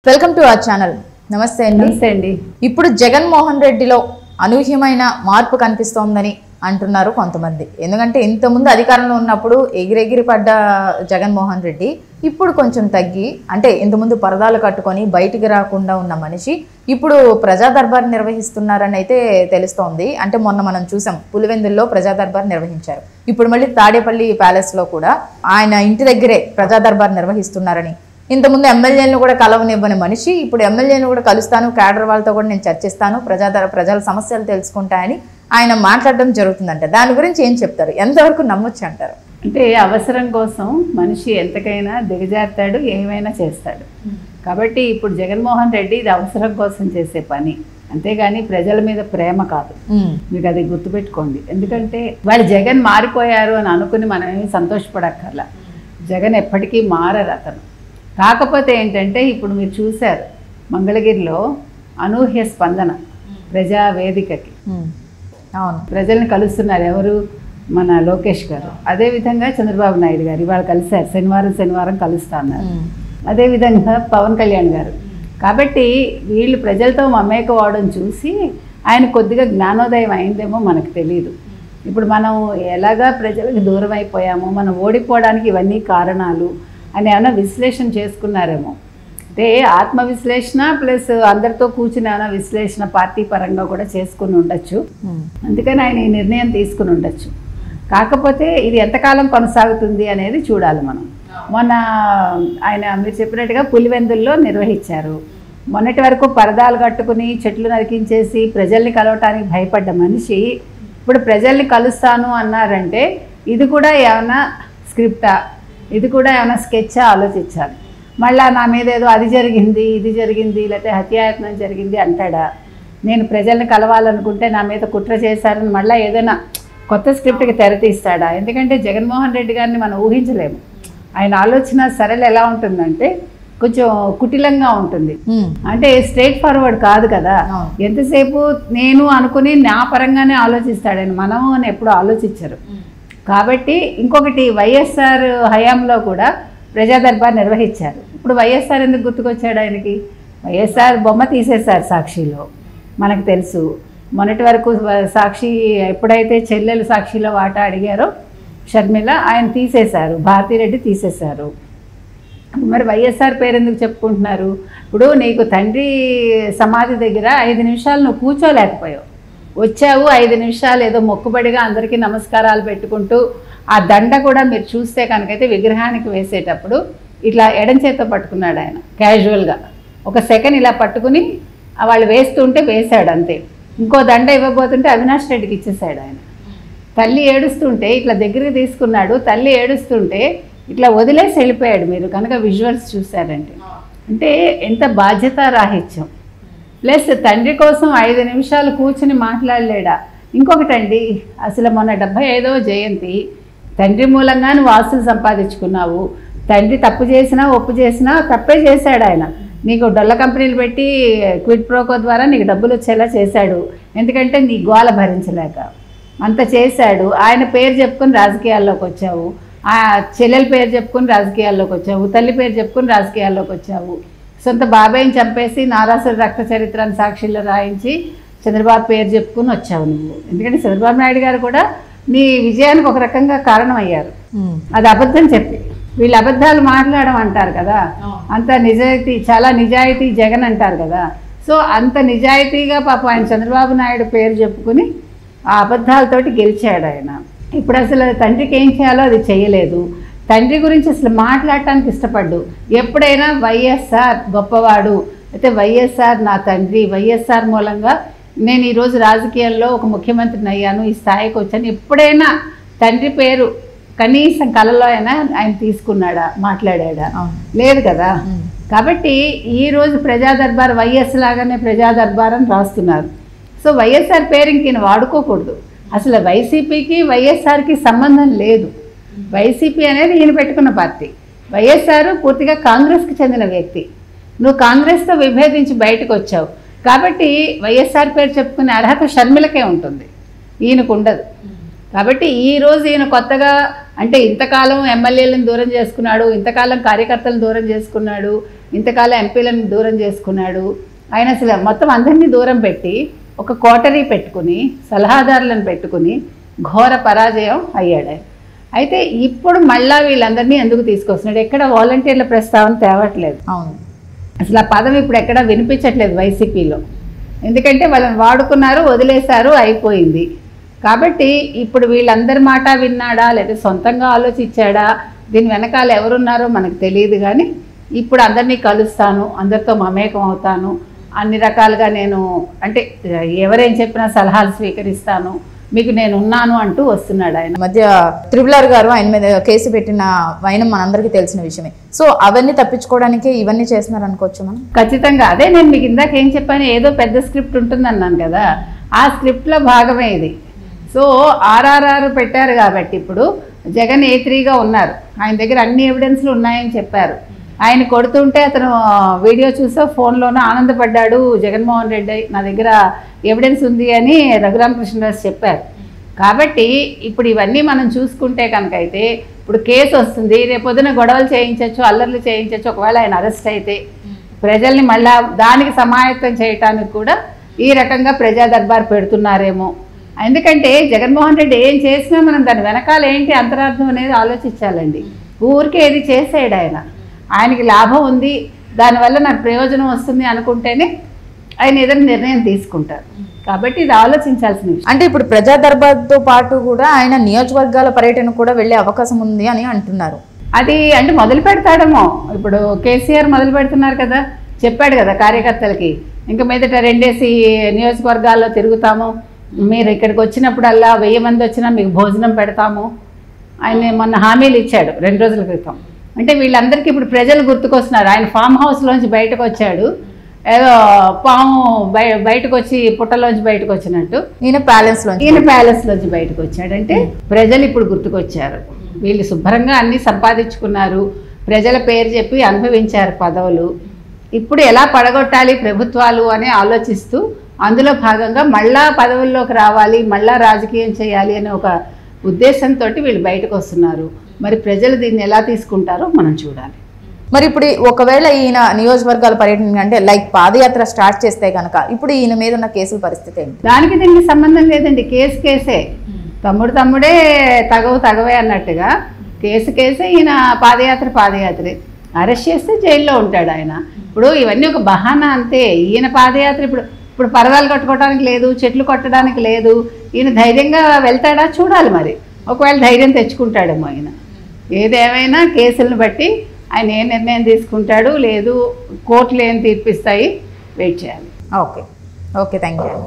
Welcome to our channel. నమస్తే అండి. నమస్తే అండి. ఇప్పుడు జగన్మోహన్ రెడ్డిలో అనూహ్యమైన మార్పు కనిపిస్తోందని అంటున్నారు కొంతమంది. ఎందుకంటే ఇంతకుముందు అధికారంలో ఉన్నప్పుడు ఎగిరెగిరి పడ్డ జగన్మోహన్ రెడ్డి ఇప్పుడు కొంచెం తగ్గి, అంటే ఇంతకుముందు పరదాలు కట్టుకొని బయటికి రాకుండా ఉన్న మనిషి ఇప్పుడు ప్రజా దర్బార్ నిర్వహిస్తున్నారని అయితే తెలుస్తోంది. అంటే మొన్న మనం చూసాం, పులివెందుల్లో ప్రజా దర్బార్ నిర్వహించారు. ఇప్పుడు మళ్ళీ తాడేపల్లి ప్యాలెస్లో కూడా ఆయన ఇంటి దగ్గరే ప్రజా దర్బార్ నిర్వహిస్తున్నారని, ఇంతకుముందు ఎమ్మెల్యేలను కూడా కలవనివ్వని మనిషి ఇప్పుడు ఎమ్మెల్యేలను కూడా కలుస్తాను, క్యాడర్ వాళ్ళతో కూడా నేను చర్చిస్తాను, ప్రజల సమస్యలు తెలుసుకుంటాయని ఆయన మాట్లాడడం జరుగుతుందంట. దాని గురించి ఏం చెప్తారు? ఎంతవరకు నమ్మొచ్చు అంటారు? అంటే అవసరం కోసం మనిషి ఎంతకైనా దిగజారుతాడు, ఏమైనా చేస్తాడు. కాబట్టి ఇప్పుడు జగన్మోహన్ రెడ్డి ఇది అవసరం కోసం చేసే పని, అంతేగాని ప్రజల మీద ప్రేమ కాదు. మీకు అది గుర్తుపెట్టుకోండి. ఎందుకంటే వాళ్ళు జగన్ మారిపోయారు అని అనుకుని మనం ఏమి సంతోషపడక్కర్లా. జగన్ ఎప్పటికీ మారరు అతను. కాకపోతే ఏంటంటే ఇప్పుడు మీరు చూశారు మంగళగిరిలో అనూహ్య స్పందన ప్రజా వేదికకి. అవును, ప్రజల్ని కలుస్తున్నారు ఎవరు? మన లోకేష్ గారు. అదేవిధంగా చంద్రబాబు నాయుడు గారు ఇవాళ కలిశారు, శనివారం కలుస్తా అన్నారు. అదేవిధంగా పవన్ కళ్యాణ్ గారు. కాబట్టి వీళ్ళు ప్రజలతో మమేకవాడడం చూసి ఆయన కొద్దిగా జ్ఞానోదయం అయిందేమో మనకు తెలియదు. ఇప్పుడు మనం ఎలాగా ప్రజలకు దూరం అయిపోయామో, మనం ఓడిపోవడానికి ఇవన్నీ కారణాలు అని ఏమైనా విశ్లేషణ చేసుకున్నారేమో. అంటే ఆత్మవిశ్లేషణ ప్లస్ అందరితో కూర్చుని ఏమైనా విశ్లేషణ పార్టీ పరంగా కూడా చేసుకుని ఉండొచ్చు. అందుకని ఆయన ఈ నిర్ణయం తీసుకుని ఉండొచ్చు. కాకపోతే ఇది ఎంతకాలం కొనసాగుతుంది అనేది చూడాలి మనం. మొన్న ఆయన మీరు చెప్పినట్టుగా పులివెందుల్లో నిర్వహించారు. మొన్నటి వరకు పరదాలు కట్టుకుని చెట్లు నరికించేసి ప్రజల్ని కలవటానికి భయపడ్డ మనిషి ఇప్పుడు ప్రజల్ని కలుస్తాను అన్నారంటే ఇది కూడా ఏమైనా స్క్రిప్టా, ఇది కూడా ఏమైనా స్కెచ్చా ఆలోచించాలి. మళ్ళీ నా మీద ఏదో అది జరిగింది, ఇది జరిగింది, లేకపోతే హత్యాయత్నం జరిగింది అంటాడా? నేను ప్రజల్ని కలవాలనుకుంటే నా మీద కుట్ర చేశారని మళ్ళీ ఏదైనా కొత్త స్క్రిప్ట్కి తెరతీస్తాడా? ఎందుకంటే జగన్మోహన్ రెడ్డి గారిని మనం ఊహించలేము. ఆయన ఆలోచన సరళ ఎలా ఉంటుందంటే కొంచెం కుటిలంగా ఉంటుంది. అంటే స్ట్రైట్ ఫార్వర్డ్ కాదు కదా. ఎంతసేపు నేను అనుకుని నా పరంగానే ఆలోచిస్తాడు ఆయన, మనం అని ఎప్పుడు ఆలోచించరు. కాబట్టి ఇంకొకటి వైఎస్ఆర్ హయాంలో కూడా ప్రజా దర్బార్ నిర్వహించారు. ఇప్పుడు వైఎస్ఆర్ ఎందుకు గుర్తుకొచ్చాడు ఆయనకి? వైఎస్ఆర్ బొమ్మ తీసేశారు సాక్షిలో, మనకు తెలుసు. మొన్నటి వరకు సాక్షి ఎప్పుడైతే చెల్లెలు సాక్షిలో వాటా అడిగారో షర్మిల, ఆయన తీసేశారు, భారతిరెడ్డి తీసేశారు. మరి వైఎస్ఆర్ పేరు ఎందుకు చెప్పుకుంటున్నారు? ఇప్పుడు నీకు తండ్రి సమాధి దగ్గర 5 నిమిషాలు నువ్వు కూర్చోలేకపోయావు, వచ్చావు 5 నిమిషాలు ఏదో మొక్కుబడిగా అందరికీ నమస్కారాలు పెట్టుకుంటూ. ఆ దండ కూడా మీరు చూస్తే కనుకైతే విగ్రహానికి వేసేటప్పుడు ఇట్లా ఎడం చేత్తో పట్టుకున్నాడు ఆయన క్యాజువల్గా. ఒక సెకండ్ ఇలా పట్టుకుని వాళ్ళు వేస్తుంటే వేశాడు అంతే. ఇంకో దండ ఇవ్వబోతుంటే అవినాష్ రెడ్డికి ఇచ్చేసాడు ఆయన. తల్లి ఏడుస్తుంటే ఇట్లా దగ్గరికి తీసుకున్నాడు, తల్లి ఏడుస్తుంటే ఇట్లా వదిలేసి వెళ్ళిపోయాడు. మీరు కనుక విజువల్స్ చూశారంటే అంటే ఎంత బాధ్యత రాహిత్యం. ప్లస్ తండ్రి కోసం 5 నిమిషాలు కూర్చుని మాట్లాడలేడా? ఇంకొకటండి, అసలు మొన్న 75వ జయంతి తండ్రి మూలంగా నువ్వు ఆస్తులు సంపాదించుకున్నావు. తండ్రి తప్పు చేసినా ఒప్పు చేసినా తప్పే చేశాడు ఆయన. నీకు డొల్ల కంపెనీలు పెట్టి క్విడ్ ప్రోకో ద్వారా నీకు డబ్బులు వచ్చేలా చేశాడు. ఎందుకంటే నీ గోల భరించలేక అంత చేశాడు. ఆయన పేరు చెప్పుకొని రాజకీయాల్లోకి వచ్చావు, ఆ చెల్లెల పేరు చెప్పుకొని రాజకీయాల్లోకి వచ్చావు, తల్లి పేరు చెప్పుకొని రాజకీయాల్లోకి వచ్చావు. సొంత బాబాయిని చంపేసి నారాసుర రక్త చరిత్రను సాక్షిలో రాయించి చంద్రబాబు పేరు చెప్పుకుని వచ్చావు నువ్వు. ఎందుకంటే చంద్రబాబు నాయుడు గారు కూడా నీ విజయానికి ఒక రకంగా కారణం అయ్యారు. అది అబద్ధం చెప్పి వీళ్ళు అబద్ధాలు మాట్లాడడం అంటారు కదా, అంత నిజాయితీ, చాలా నిజాయితీ జగన్ అంటారు కదా. సో అంత నిజాయితీగా పాపం ఆయన చంద్రబాబు నాయుడు పేరు చెప్పుకుని ఆ అబద్ధాలతోటి గెలిచాడు ఆయన. ఇప్పుడు అసలు తండ్రికి ఏం చేయాలో అది చేయలేదు. తండ్రి గురించి అసలు మాట్లాడటానికి ఇష్టపడ్డు. ఎప్పుడైనా వైఎస్ఆర్ గొప్పవాడు, అయితే వైఎస్ఆర్ నా తండ్రి, వైఎస్ఆర్ మూలంగా నేను ఈరోజు రాజకీయాల్లో ఒక ముఖ్యమంత్రిని అయ్యాను, ఈ స్థాయికి వచ్చాను, ఎప్పుడైనా తండ్రి పేరు కనీసం కలలో అయినా ఆయన తీసుకున్నాడా, మాట్లాడాడా? లేదు కదా. కాబట్టి ఈరోజు ప్రజా దర్బార్ వైఎస్ లాగానే ప్రజా దర్బార్ అని రాస్తున్నారు. సో వైఎస్ఆర్ పేరు ఇంక వాడుకోకూడదు. అసలు వైసీపీకి వైఎస్ఆర్కి సంబంధం లేదు. వైసీపీ అనేది ఈయన పెట్టుకున్న పార్టీ. వైఎస్ఆర్ పూర్తిగా కాంగ్రెస్కి చెందిన వ్యక్తి. నువ్వు కాంగ్రెస్తో విభేదించి బయటకు వచ్చావు కాబట్టి వైఎస్ఆర్ పేరు చెప్పుకునే అర్హత షర్మిలకే ఉంటుంది, ఈయనకు ఉండదు. కాబట్టి ఈరోజు ఈయన కొత్తగా అంటే ఇంతకాలం ఎమ్మెల్యేలను దూరం చేసుకున్నాడు, ఇంతకాలం కార్యకర్తలను దూరం చేసుకున్నాడు, ఇంతకాలం ఎంపీలను దూరం చేసుకున్నాడు. ఆయన అసలు మొత్తం అందరినీ దూరం పెట్టి ఒక కోటరీ పెట్టుకుని సలహాదారులను పెట్టుకుని ఘోర పరాజయం అయ్యాడు ఆయన. అయితే ఇప్పుడు మళ్ళా వీళ్ళందరినీ ఎందుకు తీసుకొస్తున్నాడు? ఎక్కడ వాలంటీర్ల ప్రస్తావన తేవట్లేదు. అవును, అసలు ఆ పదం ఇప్పుడు ఎక్కడా వినిపించట్లేదు వైసీపీలో. ఎందుకంటే వాళ్ళని వాడుకున్నారు, వదిలేశారు, అయిపోయింది. కాబట్టి ఇప్పుడు వీళ్ళందరి మాట విన్నాడా లేదా సొంతంగా ఆలోచించాడా, దీని వెనకాల ఎవరున్నారో మనకు తెలియదు. కానీ ఇప్పుడు అందరినీ కలుస్తాను, అందరితో మమేకం అవుతాను, అన్ని రకాలుగా నేను అంటే ఎవరేం చెప్పినా సలహాలు స్వీకరిస్తాను, మీకు నేను ఉన్నాను అంటూ వస్తున్నాడు ఆయన. మధ్య త్రిపులార్ గారు ఆయన మీద కేసు పెట్టిన వైనం మనందరికీ తెలిసిన విషయమే. సో అవన్నీ తప్పించుకోవడానికి ఇవన్నీ చేస్తున్నారు అనుకోవచ్చు మనం. ఖచ్చితంగా అదే నేను మీకు ఇందాక ఏం చెప్పాను, ఏదో పెద్ద స్క్రిప్ట్ ఉంటుంది అన్నాను కదా, ఆ స్క్రిప్ట్లో భాగమే ఇది. సో ఆర్ఆర్ఆర్ పెట్టారు కాబట్టి ఇప్పుడు జగన్ A3గా ఉన్నారు, ఆయన దగ్గర అన్ని ఎవిడెన్స్లు ఉన్నాయని చెప్పారు. ఆయన కొడుతుంటే అతను వీడియో చూసో ఫోన్లోనూ ఆనందపడ్డాడు జగన్మోహన్ రెడ్డి, నా దగ్గర ఎవిడెన్స్ ఉంది అని రఘురామకృష్ణరాజు చెప్పారు. కాబట్టి ఇప్పుడు ఇవన్నీ మనం చూసుకుంటే కనుక అయితే ఇప్పుడు కేసు వస్తుంది, రేపొద్దున గొడవలు చేయించవచ్చు, అల్లర్లు చేయించవచ్చు. ఒకవేళ ఆయన అరెస్ట్ అయితే ప్రజల్ని మళ్ళా దానికి సమాయత్తం చేయటానికి కూడా ఈ రకంగా ప్రజా దర్బార్ పెడుతున్నారేమో. ఎందుకంటే జగన్మోహన్ రెడ్డి ఏం చేసినా మనం దాని వెనకాల ఏంటి అంతరార్థం అనేది ఆలోచించాలండి. ఊరికే ఏది చేసాడు ఆయన, ఆయనకి లాభం ఉంది, దానివల్ల నాకు ప్రయోజనం వస్తుంది అనుకుంటేనే ఆయన ఏదైనా నిర్ణయం తీసుకుంటారు. కాబట్టి ఇది ఆలోచించాల్సిన విషయం. అంటే ఇప్పుడు ప్రజా దర్బార్తో పాటు కూడా ఆయన నియోజకవర్గాల పర్యటన కూడా వెళ్ళే అవకాశం ఉంది అని అంటున్నారు. అది అంటే మొదలు పెడతాడేమో. ఇప్పుడు కేసీఆర్ మొదలు పెడుతున్నారు కదా, చెప్పాడు కదా కార్యకర్తలకి, ఇంకా మీదట 2 నియోజకవర్గాల్లో తిరుగుతాము, మీరు ఇక్కడికి వచ్చినప్పుడల్లా 1000 మంది వచ్చినా మీకు భోజనం పెడతాము. ఆయన మొన్న హామీలు ఇచ్చాడు 2 రోజుల క్రితం. అంటే వీళ్ళందరికీ ఇప్పుడు ప్రజలు గుర్తుకొస్తున్నారు. ఆయన ఫామ్ హౌస్లోంచి బయటకు వచ్చాడు, ఏదో పాము బయటకు వచ్చి పుట్టలోంచి బయటకు వచ్చినట్టు ఈయన ప్యాలెస్లోంచి బయటకు వచ్చాడు. అంటే ప్రజలు ఇప్పుడు గుర్తుకొచ్చారు. వీళ్ళు శుభ్రంగా అన్నీ సంపాదించుకున్నారు, ప్రజల పేరు చెప్పి అనుభవించారు పదవులు. ఇప్పుడు ఎలా పడగొట్టాలి ప్రభుత్వాలు అని ఆలోచిస్తూ అందులో భాగంగా మళ్ళా పదవుల్లోకి రావాలి, మళ్ళా రాజకీయం చేయాలి అనే ఒక ఉద్దేశంతో వీళ్ళు బయటకు వస్తున్నారు. మరి ప్రజలు దీన్ని ఎలా తీసుకుంటారో మనం చూడాలి. మరి ఇప్పుడు ఒకవేళ ఈయన నియోజకవర్గాల పర్యటన అంటే లైక్ పాదయాత్ర స్టార్ట్ చేస్తే కనుక ఇప్పుడు ఈయన మీద ఉన్న కేసుల పరిస్థితి ఏంటి? దానికి దీనికి సంబంధం లేదండి, కేసే. తమ్ముడే తగవే అన్నట్టుగా కేసే. ఈయన పాదయాత్రే. అరెస్ట్ చేస్తే జైల్లో ఉంటాడు ఆయన. ఇప్పుడు ఇవన్నీ ఒక బహానా అంతే. ఈయన పాదయాత్ర ఇప్పుడు పరదాలు కట్టుకోవడానికి లేదు, చెట్లు కొట్టడానికి లేదు. ఈయన ధైర్యంగా వెళ్తాడా చూడాలి. మరి ఒకవేళ ధైర్యం తెచ్చుకుంటాడేమో ఆయన. ఏదేమైనా కేసులను బట్టి ఆయన ఏ నిర్ణయం తీసుకుంటాడు, లేదు కోర్టులు ఏం తీర్పిస్తాయి, వెయిట్ చేయాలి. Okay, thank you.